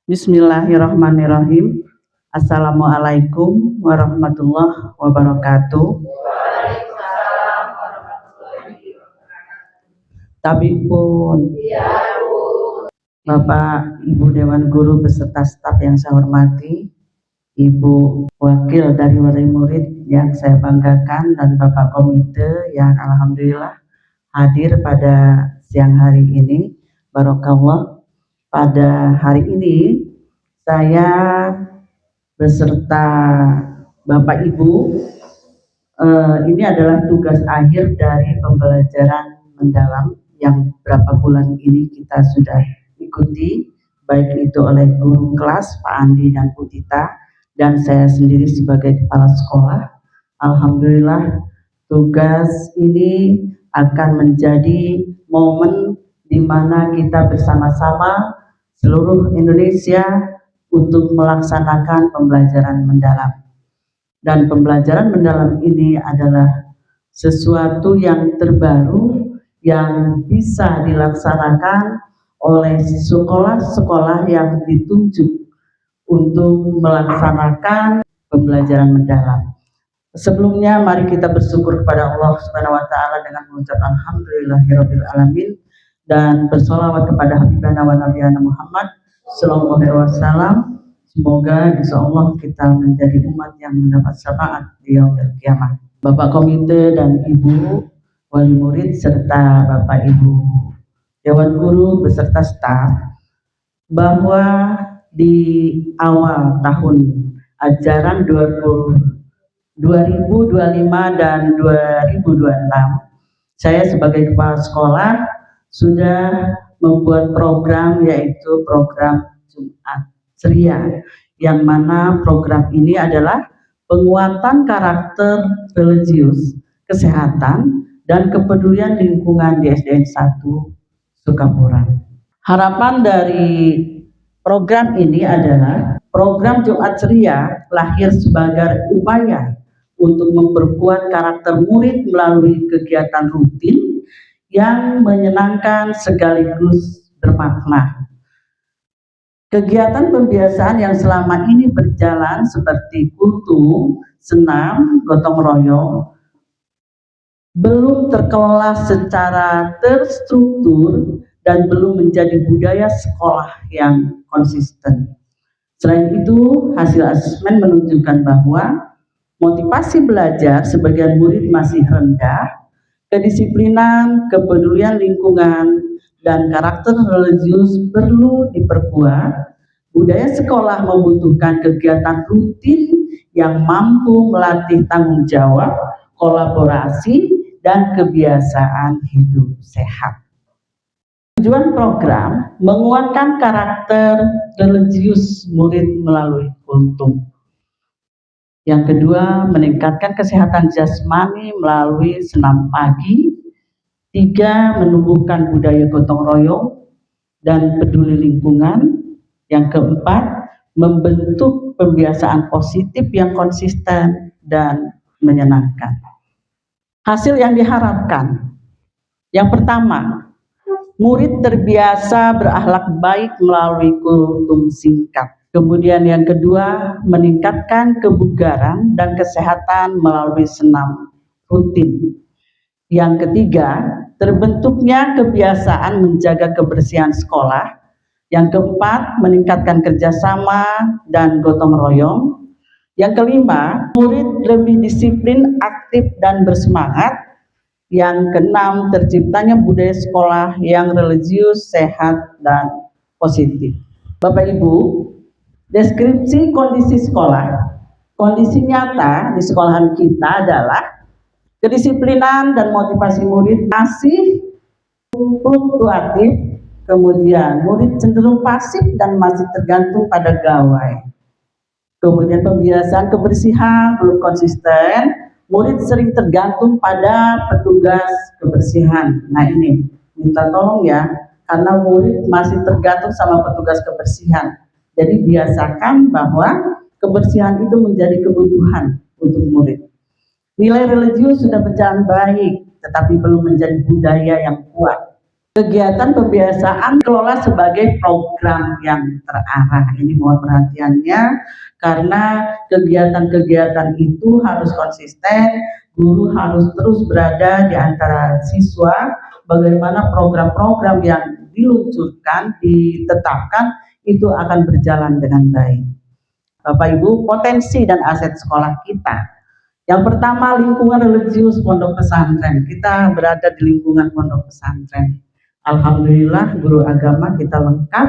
Bismillahirrahmanirrahim. Assalamualaikum warahmatullahi wabarakatuh. Tabipun Bapak Ibu Dewan Guru beserta staf yang saya hormati, Ibu Wakil dari Wali Murid yang saya banggakan, dan Bapak Komite yang alhamdulillah hadir pada siang hari ini. Barokallah. Pada hari ini saya beserta Bapak Ibu, ini adalah tugas akhir dari pembelajaran mendalam yang berapa bulan ini kita sudah ikuti, baik itu oleh guru kelas Pak Andi dan Bu Tita, dan saya sendiri sebagai kepala sekolah. Alhamdulillah, tugas ini akan menjadi momen di mana kita bersama-sama seluruh Indonesia untuk melaksanakan pembelajaran mendalam. Dan pembelajaran mendalam ini adalah sesuatu yang terbaru yang bisa dilaksanakan oleh sekolah-sekolah yang ditunjuk untuk melaksanakan pembelajaran mendalam. Sebelumnya mari kita bersyukur kepada Allah Subhanahu wa taala dengan mengucap alhamdulillahirabbil alamin dan bersolawat kepada Habibana wa Nabiyana Muhammad sallallahu alaihi wasallam. Semoga insyaallah kita menjadi umat yang mendapat syafaat di yaumil kiamah. Bapak Komite dan Ibu Wali Murid serta Bapak Ibu Dewan Guru beserta staf, bahwa di awal tahun ajaran 2025 dan 2026, saya sebagai kepala sekolah sudah membuat program, yaitu program Jumat Ceria, yang mana program ini adalah penguatan karakter religius, kesehatan, dan kepedulian lingkungan di SDN 1 Sukapura. Harapan dari program ini adalah program Jumat Ceria lahir sebagai upaya untuk memperkuat karakter murid melalui kegiatan rutin yang menyenangkan sekaligus bermakna. Kegiatan pembiasaan yang selama ini berjalan seperti kultum, senam, gotong royong belum terkelola secara terstruktur dan belum menjadi budaya sekolah yang konsisten. Selain itu, hasil asesmen menunjukkan bahwa motivasi belajar sebagian murid masih rendah, kedisiplinan, kepedulian lingkungan, dan karakter religius perlu diperkuat. Budaya sekolah membutuhkan kegiatan rutin yang mampu melatih tanggung jawab, kolaborasi, dan kebiasaan hidup sehat. Tujuan program menguatkan karakter religius murid melalui kultum. Yang kedua, meningkatkan kesehatan jasmani melalui senam pagi. 3, menumbuhkan budaya gotong royong dan peduli lingkungan. Yang keempat, membentuk pembiasaan positif yang konsisten dan menyenangkan. Hasil yang diharapkan, yang pertama, murid terbiasa berakhlak baik melalui kultum singkat. Kemudian yang kedua, meningkatkan kebugaran dan kesehatan melalui senam rutin. Yang ketiga, terbentuknya kebiasaan menjaga kebersihan sekolah. Yang keempat, meningkatkan kerjasama dan gotong royong. Yang kelima, murid lebih disiplin, aktif, dan bersemangat. Yang keenam, terciptanya budaya sekolah yang religius, sehat, dan positif. Bapak Ibu, deskripsi kondisi sekolah. Kondisi nyata di sekolahan kita adalah kedisiplinan dan motivasi murid masih fluktuatif, kemudian murid cenderung pasif dan masih tergantung pada gawai. Kemudian pembiasaan kebersihan belum konsisten, murid sering tergantung pada petugas kebersihan. Nah ini, minta tolong ya, karena murid masih tergantung sama petugas kebersihan. Jadi biasakan bahwa kebersihan itu menjadi kebutuhan untuk murid. Nilai religius sudah berjalan baik, tetapi belum menjadi budaya yang kuat. Kegiatan pembiasaan kelola sebagai program yang terarah. Ini mohon perhatiannya, karena kegiatan-kegiatan itu harus konsisten, guru harus terus berada di antara siswa. Bagaimana program-program yang diluncurkan, ditetapkan, itu akan berjalan dengan baik. Bapak Ibu, potensi dan aset sekolah kita. Yang pertama, lingkungan religius pondok pesantren. Kita berada di lingkungan pondok pesantren. Alhamdulillah guru agama kita lengkap,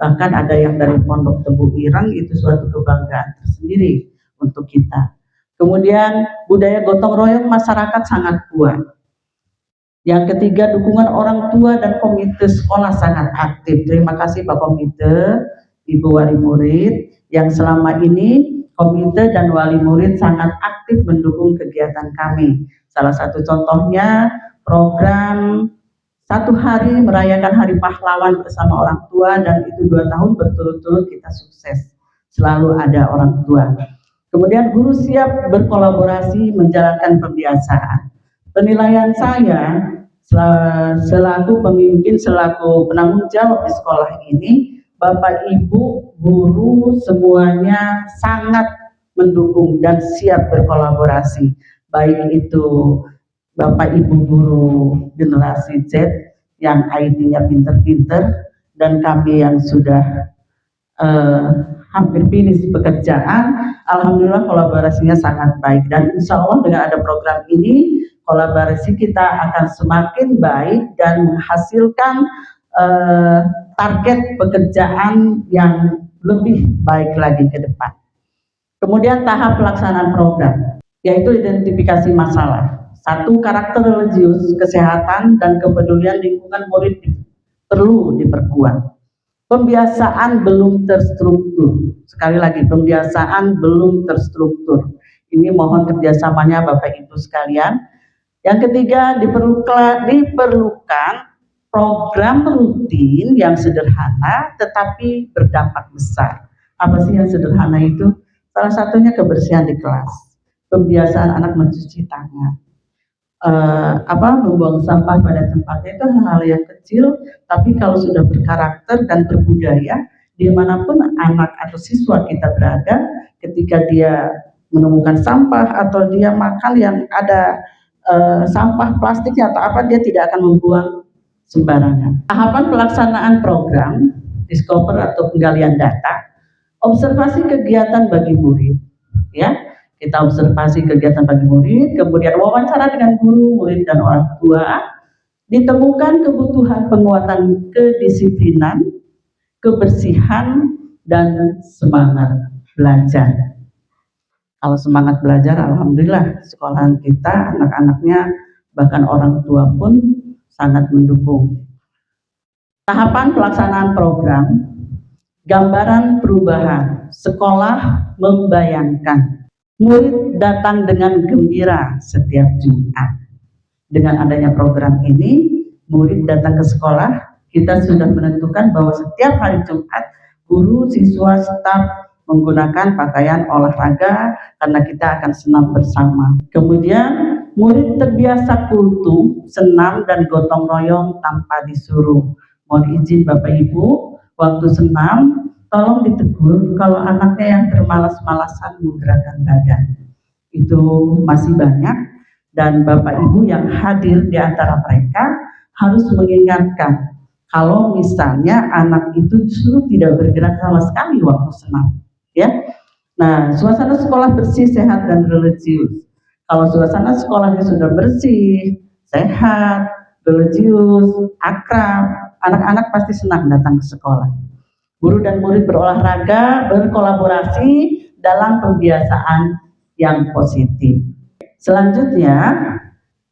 bahkan ada yang dari Pondok Tebu Ireng, itu suatu kebanggaan tersendiri untuk kita. Kemudian budaya gotong royong masyarakat sangat kuat. Yang ketiga, dukungan orang tua dan komite sekolah sangat aktif. Terima kasih Pak Komite, Ibu Wali Murid, yang selama ini komite dan wali murid sangat aktif mendukung kegiatan kami. Salah satu contohnya program 1 hari merayakan Hari Pahlawan bersama orang tua, dan itu 2 tahun berturut-turut kita sukses. Selalu ada orang tua. Kemudian guru siap berkolaborasi menjalankan pembiasaan. Penilaian saya selaku pemimpin, selaku penanggung jawab di sekolah ini, Bapak Ibu guru semuanya sangat mendukung dan siap berkolaborasi. Baik itu Bapak Ibu guru generasi Z yang IT-nya pinter-pinter, dan kami yang sudah hampir finish pekerjaan, alhamdulillah kolaborasinya sangat baik. Dan insya Allah dengan ada program ini, kolaborasi kita akan semakin baik dan menghasilkan target pekerjaan yang lebih baik lagi ke depan. Kemudian tahap pelaksanaan program, yaitu identifikasi masalah. 1, karakter religius, kesehatan, dan kepedulian lingkungan murid perlu diperkuat. Pembiasaan belum terstruktur. Sekali lagi, pembiasaan belum terstruktur. Ini mohon kerjasamanya Bapak Ibu sekalian. Yang ketiga, diperlukan program rutin yang sederhana tetapi berdampak besar. Apa sih yang sederhana itu? Salah satunya kebersihan di kelas, pembiasaan anak mencuci tangan, membuang sampah pada tempatnya. Itu hal-hal yang kecil, tapi kalau sudah berkarakter dan berbudaya, dimanapun anak atau siswa kita berada, ketika dia menemukan sampah atau dia makan yang ada sampah plastiknya atau apa, dia tidak akan membuang sembarangan. Tahapan pelaksanaan program discover atau penggalian data, observasi kegiatan bagi murid, ya. Kita observasi kegiatan bagi murid, kemudian wawancara dengan guru, murid, dan orang tua. Ditemukan kebutuhan penguatan kedisiplinan, kebersihan, dan semangat belajar. Kalau semangat belajar, alhamdulillah sekolahan kita, anak-anaknya, bahkan orang tua pun sangat mendukung. Tahapan pelaksanaan program, gambaran perubahan, sekolah membayangkan. Murid datang dengan gembira setiap Jumat. Dengan adanya program ini, murid datang ke sekolah, kita sudah menentukan bahwa setiap hari Jumat, guru, siswa, staf menggunakan pakaian olahraga karena kita akan senam bersama. Kemudian, murid terbiasa kultum, senam, dan gotong royong tanpa disuruh. Mohon izin Bapak Ibu, waktu senam, tolong ditegur kalau anaknya yang bermalas-malasan menggerakkan badan. Itu masih banyak, dan Bapak Ibu yang hadir di antara mereka harus mengingatkan kalau misalnya anak itu justru tidak bergerak sama sekali waktu senam, ya. Nah, suasana sekolah bersih, sehat, dan religius. Kalau suasana sekolahnya sudah bersih, sehat, religius, akrab, anak-anak pasti senang datang ke sekolah. Guru dan murid berolahraga, berkolaborasi dalam pembiasaan yang positif. Selanjutnya,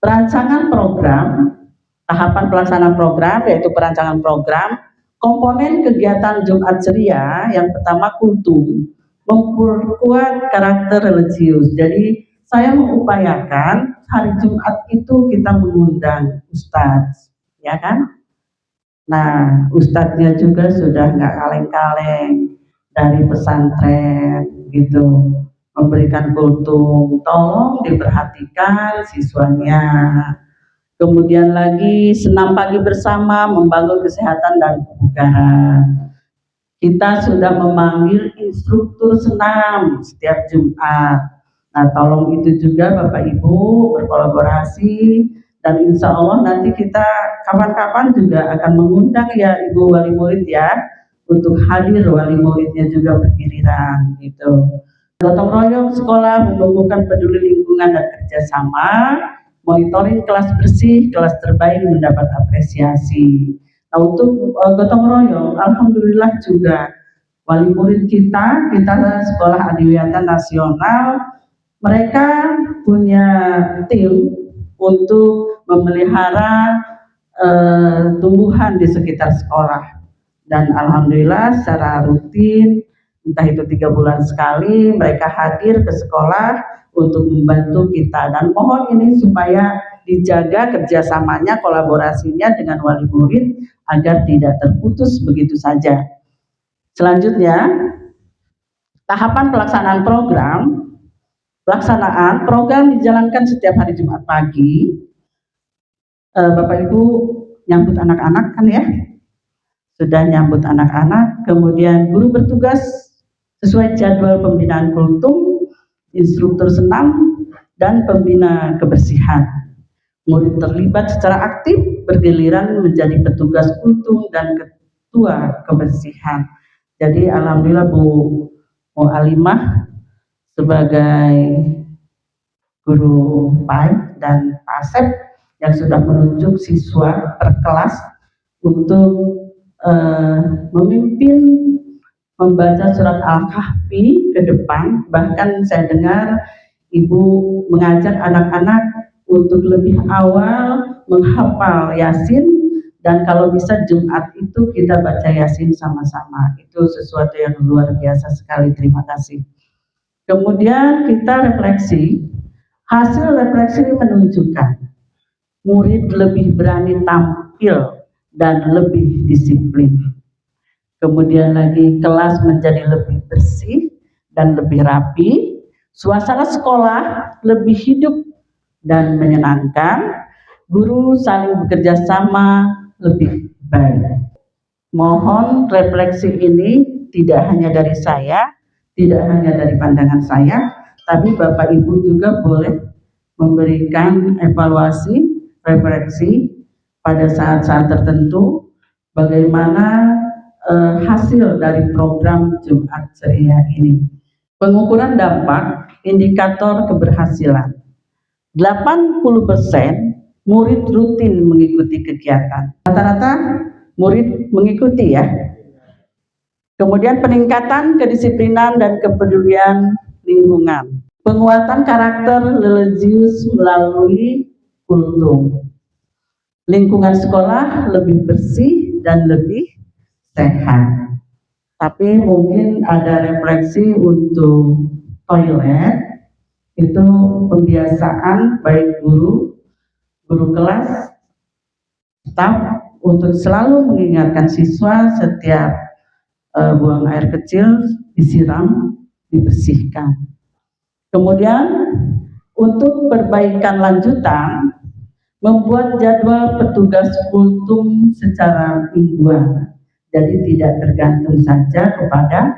perancangan program, tahapan pelaksanaan program, yaitu perancangan program, komponen kegiatan Jumat Ceria. Yang pertama, kultum, memperkuat karakter religius. Jadi, saya mengupayakan hari Jumat itu kita mengundang ustadz, ya kan? Nah, ustadznya juga sudah nggak kaleng-kaleng dari pesantren gitu, memberikan kultum. Tolong diperhatikan siswanya, Kemudian lagi senam pagi bersama, membangun kesehatan dan kebugaran. Kita sudah memanggil instruktur senam setiap Jumat. Nah, tolong itu juga Bapak Ibu berkolaborasi, dan insya Allah nanti kita kapan-kapan juga akan mengundang ya Ibu wali murid ya, untuk hadir, wali muridnya juga bergiliran gitu. Gotong royong sekolah menumbuhkan peduli lingkungan dan kerjasama, monitoring kelas bersih, kelas terbaik mendapat apresiasi. Nah, untuk gotong royong, alhamdulillah juga wali murid kita sekolah adiwiyata nasional, mereka punya tim untuk memelihara tumbuhan di sekitar sekolah, dan alhamdulillah secara rutin, entah itu 3 bulan sekali, mereka hadir ke sekolah untuk membantu kita, dan mohon ini supaya dijaga kerjasamanya, kolaborasinya dengan wali murid agar tidak terputus begitu saja. Selanjutnya, tahapan pelaksanaan program dijalankan setiap hari Jumat pagi. Bapak Ibu nyambut anak-anak kan ya? Sudah nyambut anak-anak, kemudian guru bertugas sesuai jadwal pembinaan kultum, instruktur senam, dan pembina kebersihan. Murid terlibat secara aktif, bergiliran menjadi petugas kultum dan ketua kebersihan. Jadi alhamdulillah Bu Alimah sebagai guru baik dan Pak Asep yang sudah menunjuk siswa per kelas untuk memimpin membaca surat Al-Kahfi ke depan. Bahkan saya dengar Ibu mengajak anak-anak untuk lebih awal menghafal Yasin, dan kalau bisa Jumat itu kita baca Yasin sama-sama. Itu sesuatu yang luar biasa sekali. Terima kasih. Kemudian kita refleksi. Hasil refleksi ini menunjukkan murid lebih berani tampil dan lebih disiplin. Kemudian lagi kelas menjadi lebih bersih dan lebih rapi. Suasana sekolah lebih hidup dan menyenangkan. Guru saling bekerja sama lebih baik. Mohon refleksi ini tidak hanya dari saya, tidak hanya dari pandangan saya, tapi Bapak Ibu juga boleh memberikan evaluasi, refleksi pada saat-saat tertentu, bagaimana hasil dari program Jumat Ceria ini. Pengukuran dampak indikator keberhasilan. 80% murid rutin mengikuti kegiatan. Rata-rata murid mengikuti ya. Kemudian peningkatan kedisiplinan dan kepedulian lingkungan. Penguatan karakter religius melalui kultum. Lingkungan sekolah lebih bersih dan lebih sehat. Tapi mungkin ada refleksi untuk toilet, itu pembiasaan baik guru kelas, staf untuk selalu mengingatkan siswa setiap buang air kecil disiram, dibersihkan. Kemudian untuk perbaikan lanjutan, membuat jadwal petugas kultum secara mingguan. Jadi tidak tergantung saja kepada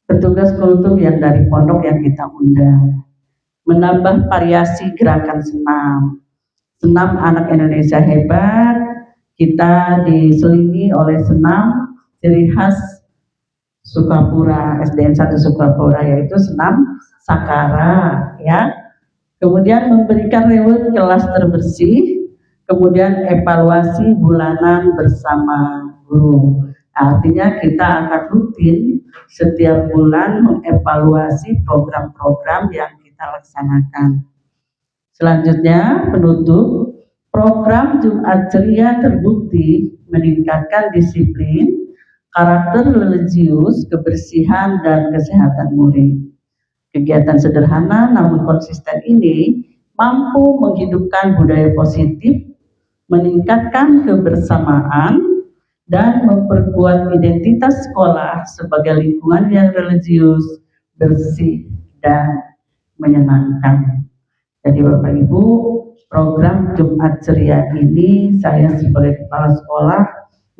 petugas kultum yang dari pondok yang kita undang. Menambah variasi gerakan senam. Senam anak Indonesia hebat, kita diselingi oleh senam ciri khas Sukapura, SDN 1 Sukapura, yaitu senam Sakara ya. Kemudian memberikan reward kelas terbersih, kemudian evaluasi bulanan bersama guru. Artinya kita akan rutin setiap bulan mengevaluasi program-program yang kita laksanakan. Selanjutnya, penutup, program Jumat Ceria terbukti meningkatkan disiplin, karakter religius, kebersihan, dan kesehatan murid. Kegiatan sederhana namun konsisten ini mampu menghidupkan budaya positif, meningkatkan kebersamaan, dan memperkuat identitas sekolah sebagai lingkungan yang religius, bersih, dan menyenangkan. Jadi Bapak Ibu, program Jumat Ceria ini saya sebagai kepala sekolah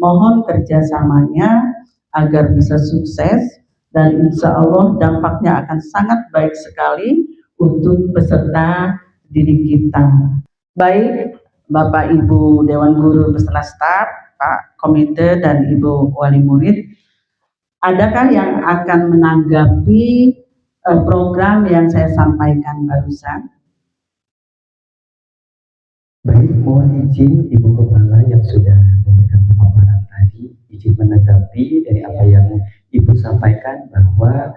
mohon kerjasamanya agar bisa sukses dan insya Allah dampaknya akan sangat baik sekali untuk peserta didik kita. Baik Bapak Ibu Dewan Guru beserta staf, Pak Komite dan Ibu Wali Murid, adakah yang akan menanggapi program yang saya sampaikan barusan? Baik, mohon izin Ibu Kepala yang sudah memberikan pemaparan tadi, izin menanggapi dari apa yang Ibu sampaikan bahwa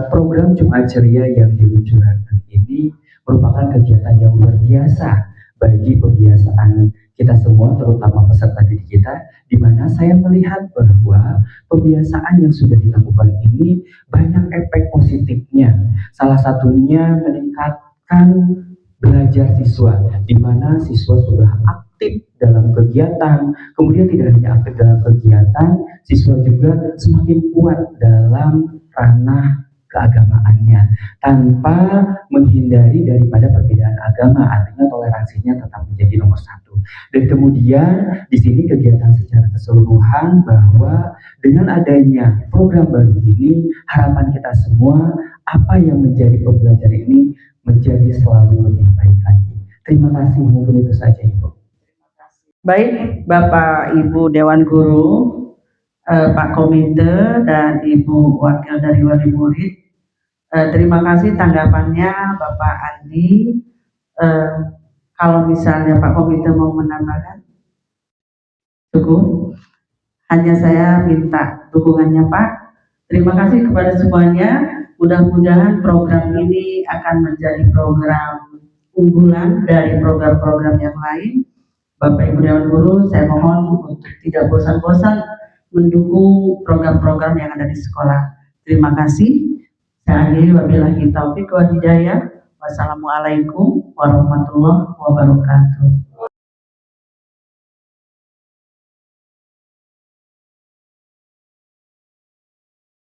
program Jumat Ceria yang diluncurkan ini merupakan kegiatan yang luar biasa bagi pembiasaan kita semua, terutama peserta didik kita, di mana saya melihat bahwa pembiasaan yang sudah dilakukan ini banyak efek positifnya. Salah satunya meningkatkan belajar siswa, di mana siswa sudah aktif dalam kegiatan, kemudian tidak hanya aktif dalam kegiatan, siswa juga semakin kuat dalam ranah keagamaannya tanpa menghindari daripada perbedaan agama, artinya toleransinya tetap menjadi nomor satu. Dan kemudian di sini kegiatan secara keseluruhan bahwa dengan adanya program baru ini, harapan kita semua apa yang menjadi pembelajaran ini menjadi selalu lebih baik lagi. Terima kasih, mungkin itu saja Ibu. Baik Bapak Ibu Dewan Guru, Pak Komite dan Ibu Wakil dari Wali Murid, terima kasih tanggapannya Bapak Andi. Kalau misalnya Pak Komite mau menambahkan, cukup. Hanya saya minta dukungannya Pak. Terima kasih kepada semuanya. Mudah-mudahan program ini akan menjadi program unggulan dari program-program yang lain. Bapak Ibu Dewan Guru, saya mohon untuk tidak bosan-bosan mendukung program-program yang ada di sekolah. Terima kasih. Saya akhiri wabillahi taufiq wal hidayah. Wassalamualaikum warahmatullahi wabarakatuh.